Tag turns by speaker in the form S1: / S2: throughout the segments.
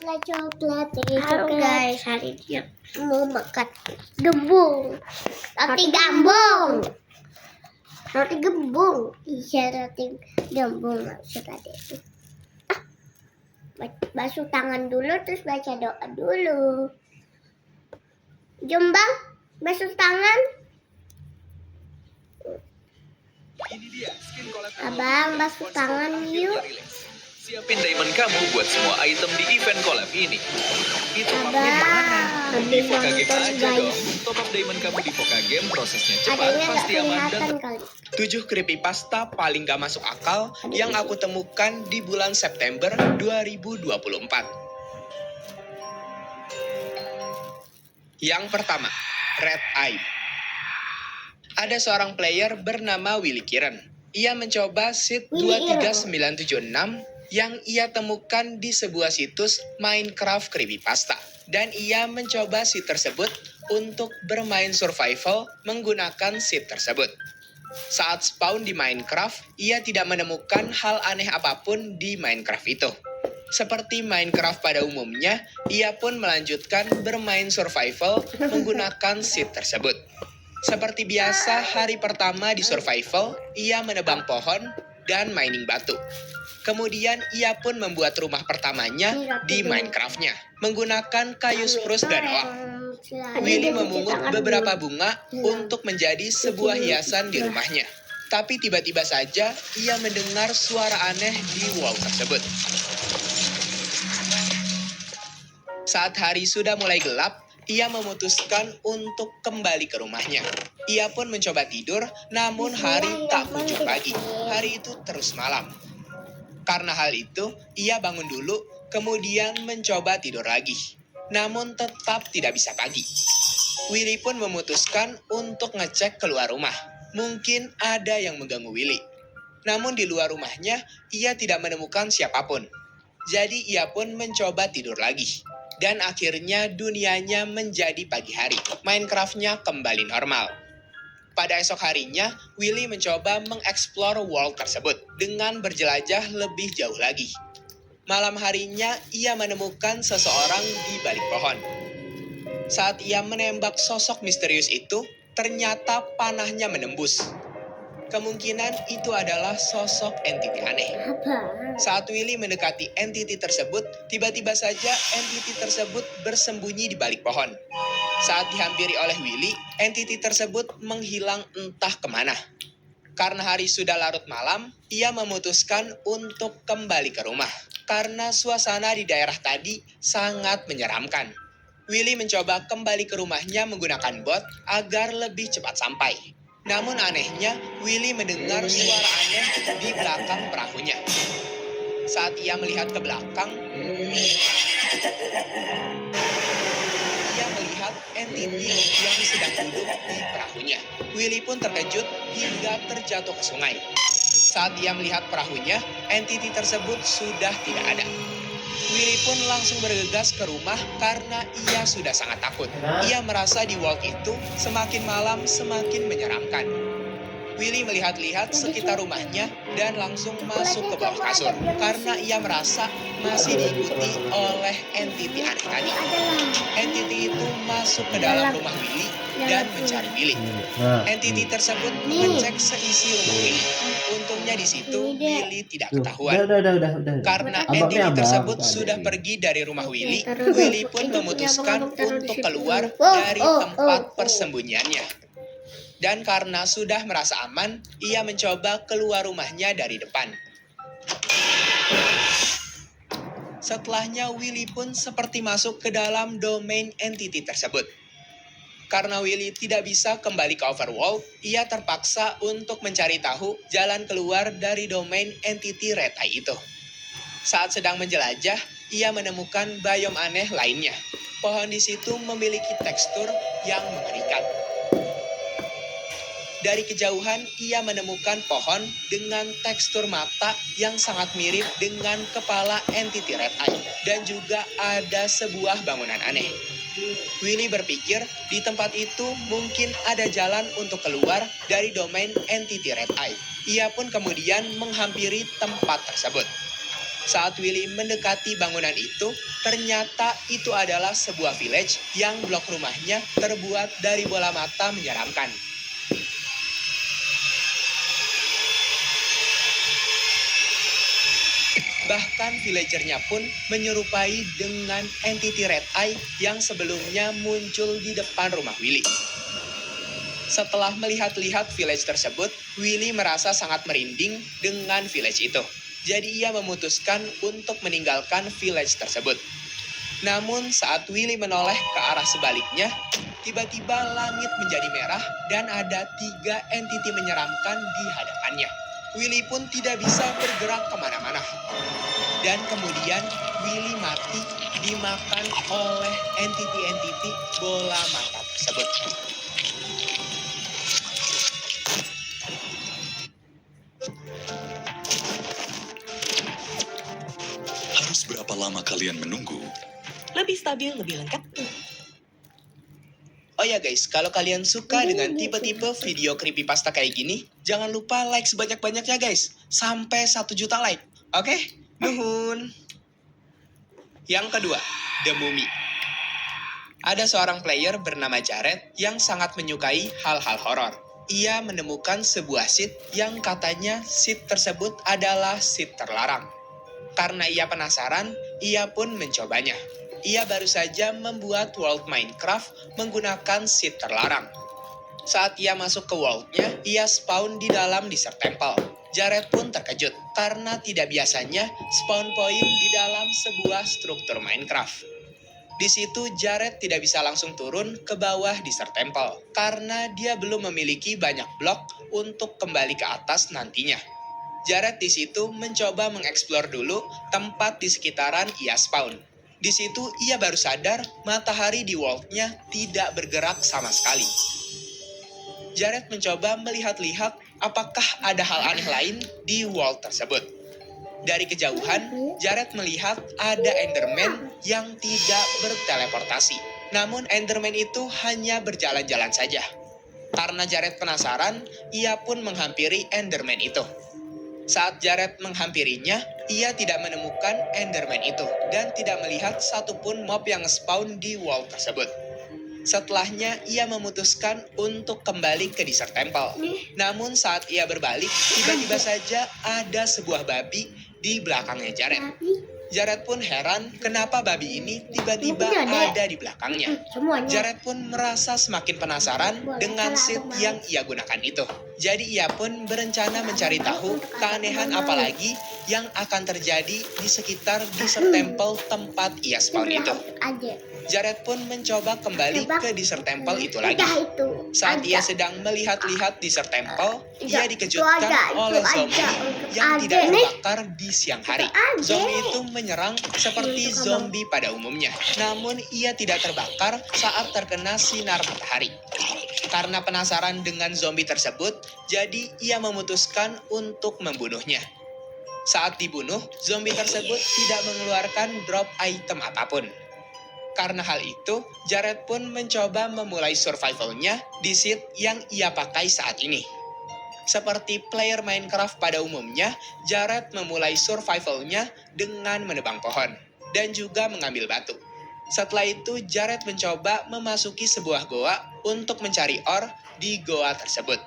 S1: coklat.
S2: Halo guys, hari ini
S1: Mau makan gembung. Roti gambung. Roti gembung. Iya, roti gembung maksud adik. Basuh tangan dulu terus baca doa dulu. Jom bang, basuh tangan.
S3: Ini dia skin collab
S1: Abang basuh tangan yuk.
S3: Siapin diamond kamu buat semua item di event collab ini. Itu
S1: Abang,
S3: di Voka Game
S1: nonton,
S3: aja
S1: guys.
S3: dong. Top up diamond kamu di Voka Game, prosesnya cepat,
S1: Adanya nggak
S3: pasti aman dan
S1: kelihatan kali.
S4: 7 creepypasta paling gak masuk akal yang aku temukan di bulan September 2024. Yang pertama, Red Eye. Ada seorang player bernama Willy Kiren. Ia mencoba seed 23976 yang ia temukan di sebuah situs Minecraft Creepypasta. Dan ia mencoba seed tersebut untuk bermain survival menggunakan seed tersebut. Saat spawn di Minecraft, ia tidak menemukan hal aneh apapun di Minecraft itu. Seperti Minecraft pada umumnya, ia pun melanjutkan bermain survival menggunakan seed tersebut. Seperti biasa, hari pertama di survival, ia menebang pohon dan mining batu. Kemudian ia pun membuat rumah pertamanya di Minecraft-nya, menggunakan kayu spruce dan oak. Willy memungut beberapa bunga untuk menjadi sebuah hiasan di rumahnya. Tapi tiba-tiba saja ia mendengar suara aneh di wall tersebut. Saat hari sudah mulai gelap, ia memutuskan untuk kembali ke rumahnya. Ia pun mencoba tidur, namun hari tak kunjung pagi. Hari itu terus malam. Karena hal itu, ia bangun dulu, kemudian mencoba tidur lagi. Namun tetap tidak bisa pagi. Willy pun memutuskan untuk ngecek keluar rumah. Mungkin ada yang mengganggu Willy. Namun di luar rumahnya, ia tidak menemukan siapapun. Jadi ia pun mencoba tidur lagi. Dan akhirnya dunianya menjadi pagi hari. Minecraft-nya kembali normal. Pada esok harinya, Willy mencoba mengeksplor world tersebut dengan berjelajah lebih jauh lagi. Malam harinya, ia menemukan seseorang di balik pohon. Saat ia menembak sosok misterius itu, ternyata panahnya menembus. Kemungkinan itu adalah sosok entiti aneh. Saat Willy mendekati entiti tersebut, tiba-tiba saja entiti tersebut bersembunyi di balik pohon. Saat dihampiri oleh Willy, entiti tersebut menghilang entah kemana. Karena hari sudah larut malam, ia memutuskan untuk kembali ke rumah. Karena suasana di daerah tadi sangat menyeramkan. Willy mencoba kembali ke rumahnya menggunakan bot agar lebih cepat sampai. Namun anehnya, Willy mendengar suara aneh di belakang perahunya. Saat ia melihat ke belakang, ia melihat entiti yang sedang duduk di perahunya. Willy pun terkejut hingga terjatuh ke sungai. Saat ia melihat perahunya, entiti tersebut sudah tidak ada. Willy pun langsung bergegas ke rumah karena ia sudah sangat takut. Ia merasa di world itu semakin malam semakin menyeramkan. Willy melihat-lihat sekitar rumahnya dan langsung masuk ke bawah kasur karena ia merasa masih diikuti oleh entiti aneh tadi. Entiti itu masuk ke dalam rumah Willy dan mencari Willy. Entiti tersebut mengecek seisi rumah Willy. Untungnya di situ Willy tidak ketahuan.
S5: Udah.
S4: Karena entiti tersebut sudah pergi dari rumah Willy, Willy pun memutuskan untuk keluar dari tempat persembunyiannya. Dan karena sudah merasa aman, ia mencoba keluar rumahnya dari depan. Setelahnya, Willy pun seperti masuk ke dalam domain entiti tersebut. Karena Willy tidak bisa kembali ke Overworld, ia terpaksa untuk mencari tahu jalan keluar dari domain entiti Red Eye itu. Saat sedang menjelajah, ia menemukan biom aneh lainnya. Pohon di situ memiliki tekstur yang mengerikan. Dari kejauhan, ia menemukan pohon dengan tekstur mata yang sangat mirip dengan kepala entiti Red Eye. Dan juga ada sebuah bangunan aneh. Willy berpikir di tempat itu mungkin ada jalan untuk keluar dari domain entiti Red Eye. Ia pun kemudian menghampiri tempat tersebut. Saat Willy mendekati bangunan itu, ternyata itu adalah sebuah village yang blok rumahnya terbuat dari bola mata menyeramkan. Bahkan villagernya pun menyerupai dengan entity Red Eye yang sebelumnya muncul di depan rumah Willy. Setelah melihat-lihat village tersebut, Willy merasa sangat merinding dengan village itu. Jadi ia memutuskan untuk meninggalkan village tersebut. Namun saat Willy menoleh ke arah sebaliknya, tiba-tiba langit menjadi merah dan ada 3 entiti menyeramkan di hadapannya. Willy pun tidak bisa bergerak kemana-mana. Dan kemudian Willy mati dimakan oleh entiti-entiti bola mata tersebut.
S5: Harus berapa lama kalian menunggu?
S2: Lebih stabil, lebih lengkap.
S4: Oh ya guys, kalau kalian suka dengan tipe-tipe video creepypasta kayak gini, jangan lupa like sebanyak-banyaknya guys. Sampai 1 juta like. Oke? Nuhun. Yang kedua, The Mummy. Ada seorang player bernama Jared yang sangat menyukai hal-hal horor. Ia menemukan sebuah seed yang katanya seed tersebut adalah seed terlarang. Karena ia penasaran, ia pun mencobanya. Ia baru saja membuat world Minecraft menggunakan seed terlarang. Saat ia masuk ke world-nya, ia spawn di dalam desert temple. Jared pun terkejut karena tidak biasanya spawn point di dalam sebuah struktur Minecraft. Di situ Jared tidak bisa langsung turun ke bawah desert temple karena dia belum memiliki banyak blok untuk kembali ke atas nantinya. Jared di situ mencoba mengeksplor dulu tempat di sekitaran ia spawn. Di situ ia baru sadar matahari di world-nya tidak bergerak sama sekali. Jared mencoba melihat-lihat apakah ada hal aneh lain di world tersebut. Dari kejauhan, Jared melihat ada Enderman yang tidak berteleportasi. Namun Enderman itu hanya berjalan-jalan saja. Karena Jared penasaran, ia pun menghampiri Enderman itu. Saat Jared menghampirinya, ia tidak menemukan Enderman itu dan tidak melihat satupun mob yang spawn di world tersebut. Setelahnya, ia memutuskan untuk kembali ke desert temple. Namun saat ia berbalik, tiba-tiba saja ada sebuah babi di belakangnya Jared. Jared pun heran kenapa babi ini tiba-tiba ada di belakangnya.
S1: Semuanya.
S4: Jared pun merasa semakin penasaran dengan seed yang ia gunakan itu. Jadi ia pun berencana mencari tahu keanehan apa lagi yang akan terjadi di sekitar desert temple tempat ia spawn itu. Jared pun mencoba kembali ke desert temple itu lagi. Saat ia sedang melihat-lihat desert temple, ia dikejutkan oleh zombie yang tidak terbakar di siang hari. Zombie itu menyerang seperti zombie pada umumnya. Namun ia tidak terbakar saat terkena sinar matahari. Karena penasaran dengan zombie tersebut, jadi ia memutuskan untuk membunuhnya. Saat dibunuh, zombie tersebut tidak mengeluarkan drop item apapun. Karena hal itu, Jared pun mencoba memulai survival-nya di seed yang ia pakai saat ini. Seperti player Minecraft pada umumnya, Jared memulai survival-nya dengan menebang pohon dan juga mengambil batu. Setelah itu, Jared mencoba memasuki sebuah goa untuk mencari ore di goa tersebut.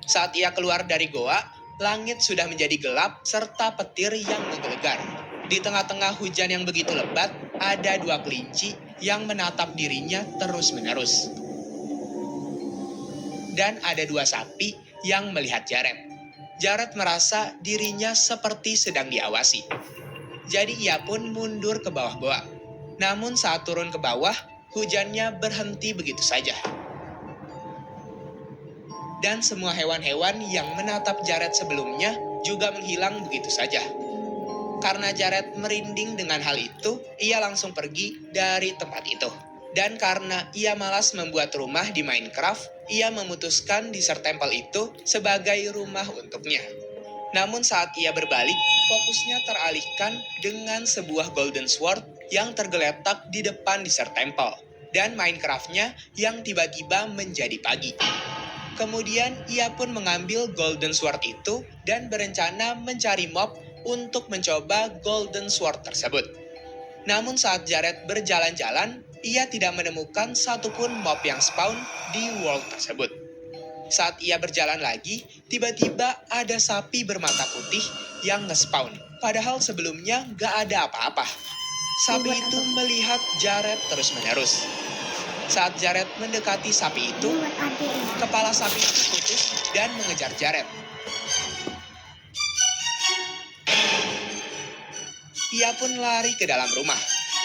S4: Saat ia keluar dari goa, langit sudah menjadi gelap serta petir yang menggelegar. Di tengah-tengah hujan yang begitu lebat, ada 2 kelinci yang menatap dirinya terus-menerus. Dan ada 2 sapi yang melihat Jared. Jared merasa dirinya seperti sedang diawasi. Jadi ia pun mundur ke bawah goa. Namun saat turun ke bawah, hujannya berhenti begitu saja. Dan semua hewan-hewan yang menatap Jared sebelumnya juga menghilang begitu saja. Karena Jared merinding dengan hal itu, ia langsung pergi dari tempat itu. Dan karena ia malas membuat rumah di Minecraft, ia memutuskan desert temple itu sebagai rumah untuknya. Namun saat ia berbalik, fokusnya teralihkan dengan sebuah golden sword yang tergeletak di depan desert temple. Dan Minecraft-nya yang tiba-tiba menjadi pagi. Kemudian ia pun mengambil golden sword itu dan berencana mencari mob untuk mencoba Golden Sword tersebut. Namun saat Jared berjalan-jalan, ia tidak menemukan satupun mob yang spawn di world tersebut. Saat ia berjalan lagi, tiba-tiba ada sapi bermata putih yang nge-spawn. Padahal sebelumnya gak ada apa-apa. Sapi itu melihat Jared terus-menerus. Saat Jared mendekati sapi itu,
S1: Ini buat adik.
S4: kepala sapi itu putus dan mengejar Jared. Ia pun lari ke dalam rumah.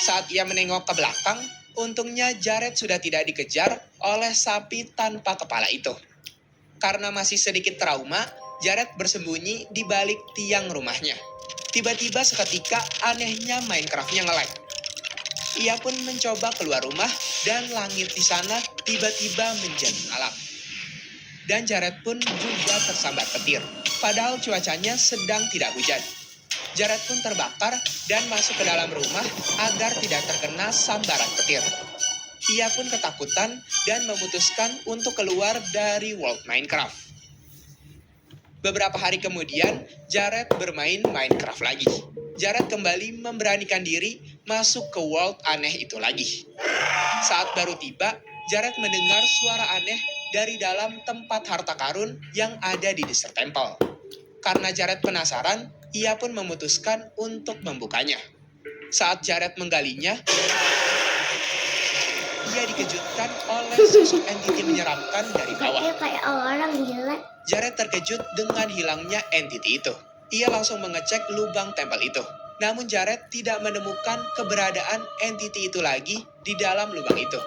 S4: Saat ia menengok ke belakang, untungnya Jared sudah tidak dikejar oleh sapi tanpa kepala itu. Karena masih sedikit trauma, Jared bersembunyi di balik tiang rumahnya. Tiba-tiba seketika anehnya Minecraft-nya nge-lag. Ia pun mencoba keluar rumah dan langit di sana tiba-tiba menjadi malam. Dan Jared pun juga tersambar petir. Padahal cuacanya sedang tidak hujan. Jared pun terbakar dan masuk ke dalam rumah agar tidak terkena sambaran petir. Ia pun ketakutan dan memutuskan untuk keluar dari World Minecraft. Beberapa hari kemudian, Jared bermain Minecraft lagi. Jared kembali memberanikan diri masuk ke world aneh itu lagi. Saat baru tiba, Jared mendengar suara aneh dari dalam tempat harta karun yang ada di Desert Temple. Karena Jared penasaran, ia pun memutuskan untuk membukanya. Saat Jared menggalinya, ia dikejutkan oleh sosok entiti menyeramkan dari bawah.
S1: Dia kayak orang gila.
S4: Jared terkejut dengan hilangnya entiti itu. Ia langsung mengecek lubang tempel itu. Namun Jared tidak menemukan keberadaan entiti itu lagi di dalam lubang itu.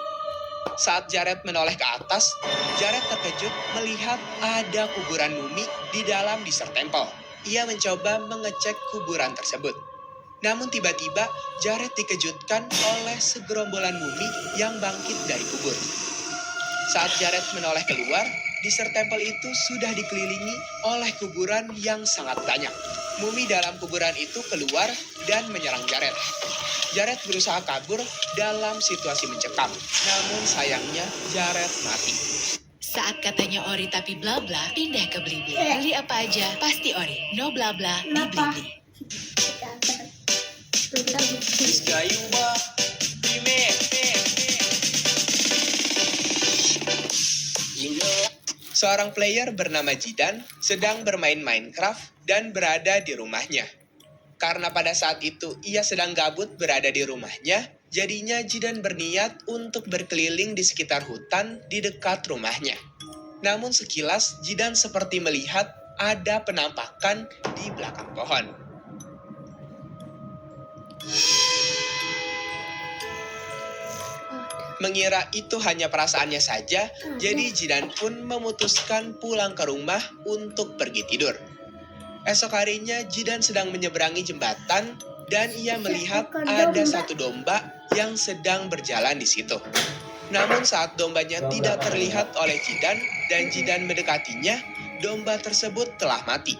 S4: Saat Jared menoleh ke atas, Jared terkejut melihat ada kuburan mumi di dalam Desert Temple. Ia mencoba mengecek kuburan tersebut. Namun tiba-tiba Jared dikejutkan oleh segerombolan mumi yang bangkit dari kubur. Saat Jared menoleh keluar, Desert Temple itu sudah dikelilingi oleh kuburan yang sangat banyak. Mumi dalam kuburan itu keluar dan menyerang Jared. Jared berusaha kabur dalam situasi mencekam. Namun sayangnya Jared mati.
S2: Saat katanya ori tapi bla bla, pindah ke Blibli. Beli apa aja, pasti ori. No bla bla di
S1: Kenapa?
S2: Blibli.
S4: Seorang player bernama Jidan sedang bermain Minecraft dan berada di rumahnya. Karena pada saat itu ia sedang gabut berada di rumahnya, jadinya Jidan berniat untuk berkeliling di sekitar hutan di dekat rumahnya. Namun sekilas Jidan seperti melihat ada penampakan di belakang pohon. Mengira itu hanya perasaannya saja, jadi Jidan pun memutuskan pulang ke rumah untuk pergi tidur. Esok harinya Jidan sedang menyeberangi jembatan dan ia melihat ada satu domba yang sedang berjalan di situ. Namun saat dombanya tidak terlihat oleh Jidan dan Jidan mendekatinya, domba tersebut telah mati.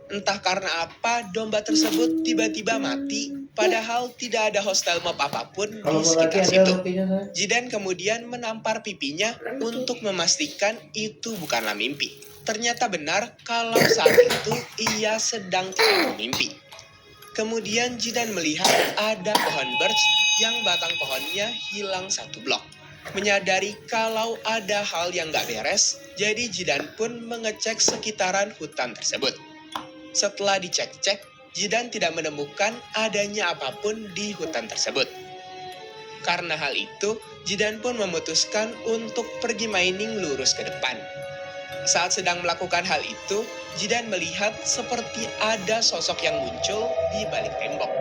S4: Entah karena apa domba tersebut tiba-tiba mati, padahal tidak ada hostile mob apapun di sekitar situ. Jidan kemudian menampar pipinya untuk memastikan itu bukanlah mimpi. Ternyata benar kalau saat itu ia sedang tidak bermimpi. Kemudian Jidan melihat ada pohon birch yang batang pohonnya hilang satu blok. Menyadari kalau ada hal yang gak beres, jadi Jidan pun mengecek sekitaran hutan tersebut. Setelah dicek-cek, Jidan tidak menemukan adanya apapun di hutan tersebut. Karena hal itu, Jidan pun memutuskan untuk pergi mining lurus ke depan. Saat sedang melakukan hal itu, Jidan melihat seperti ada sosok yang muncul di balik tembok.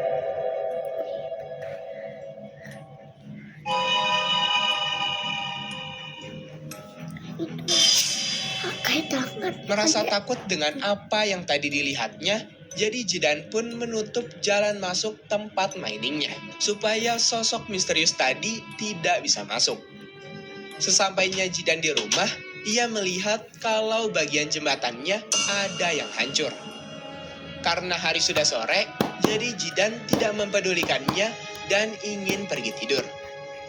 S1: Kayak tangan.
S4: Merasa takut dengan apa yang tadi dilihatnya, jadi Jidan pun menutup jalan masuk tempat miningnya, supaya sosok misterius tadi tidak bisa masuk. Sesampainya Jidan di rumah, ia melihat kalau bagian jembatannya ada yang hancur. Karena hari sudah sore, jadi Jidan tidak mempedulikannya dan ingin pergi tidur.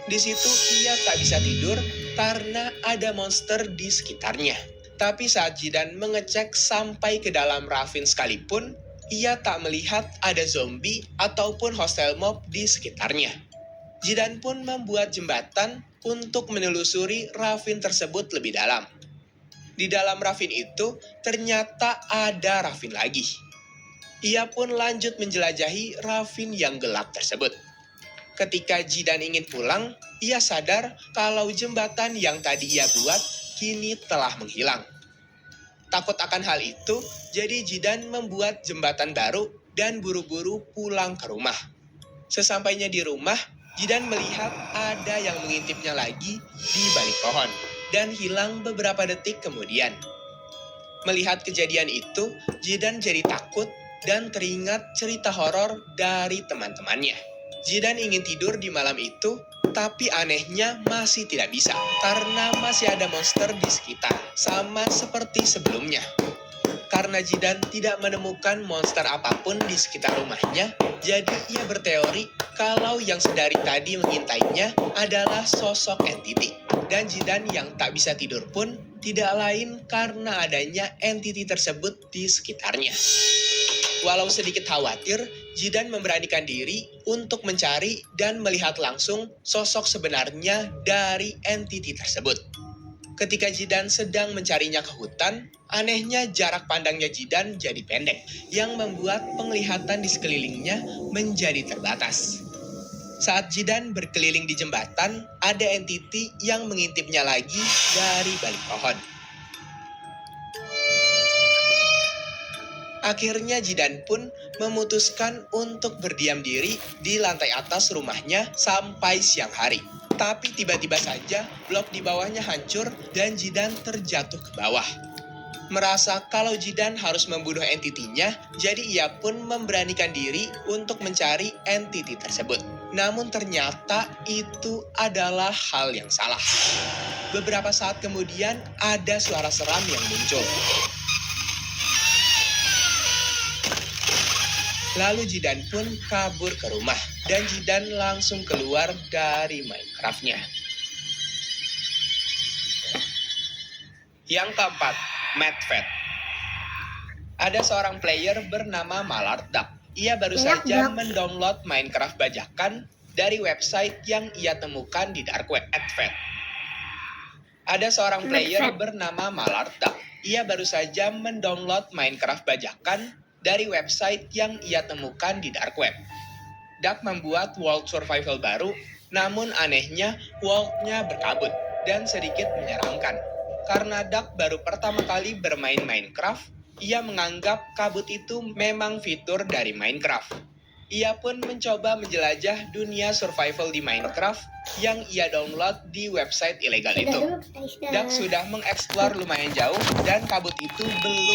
S4: Di situ ia tak bisa tidur karena ada monster di sekitarnya. Tapi saat Jidan mengecek sampai ke dalam ravin sekalipun, ia tak melihat ada zombie ataupun hostile mob di sekitarnya. Jidan pun membuat jembatan untuk menelusuri ravin tersebut lebih dalam. Di dalam ravin itu ternyata ada ravin lagi. Ia pun lanjut menjelajahi ravin yang gelap tersebut. Ketika Jidan ingin pulang, ia sadar kalau jembatan yang tadi ia buat kini telah menghilang. Takut akan hal itu, jadi Jidan membuat jembatan baru dan buru-buru pulang ke rumah. Sesampainya di rumah, Jidan melihat ada yang mengintipnya lagi di balik pohon dan hilang beberapa detik kemudian. Melihat kejadian itu, Jidan jadi takut dan teringat cerita horor dari teman-temannya. Jidan ingin tidur di malam itu, tapi anehnya masih tidak bisa karena masih ada monster di sekitar, sama seperti sebelumnya. Karena Jidan tidak menemukan monster apapun di sekitar rumahnya, jadi ia berteori kalau yang sedari tadi mengintainya adalah sosok entiti. Dan Jidan yang tak bisa tidur pun tidak lain karena adanya entiti tersebut di sekitarnya. Walau sedikit khawatir, Jidan memberanikan diri untuk mencari dan melihat langsung sosok sebenarnya dari entiti tersebut. Ketika Jidan sedang mencarinya ke hutan, anehnya jarak pandangnya Jidan jadi pendek, yang membuat penglihatan di sekelilingnya menjadi terbatas. Saat Jidan berkeliling di jembatan, ada entiti yang mengintipnya lagi dari balik pohon. Akhirnya Jidan pun memutuskan untuk berdiam diri di lantai atas rumahnya sampai siang hari. Tapi tiba-tiba saja blok di bawahnya hancur dan Jidan terjatuh ke bawah. Merasa kalau Jidan harus membunuh entitinya, jadi ia pun memberanikan diri untuk mencari entiti tersebut. Namun ternyata itu adalah hal yang salah. Beberapa saat kemudian ada suara seram yang muncul. Lalu Jidan pun kabur ke rumah dan Jidan langsung keluar dari Minecraft-nya. Yang keempat, Madfet. Ada seorang player bernama Mallard Duck. Ia baru saja mendownload Minecraft bajakan dari website yang ia temukan di dark web, Adfet. Ada seorang player bernama Mallard Duck. Ia baru saja mendownload Minecraft bajakan dari website yang ia temukan di dark web. Duck membuat world survival baru, namun anehnya world-nya berkabut dan sedikit menyeramkan. Karena Duck baru pertama kali bermain Minecraft, ia menganggap kabut itu memang fitur dari Minecraft. Ia pun mencoba menjelajah dunia survival di Minecraft yang ia download di website ilegal itu. Duck sudah mengeksplor lumayan jauh dan kabut itu belum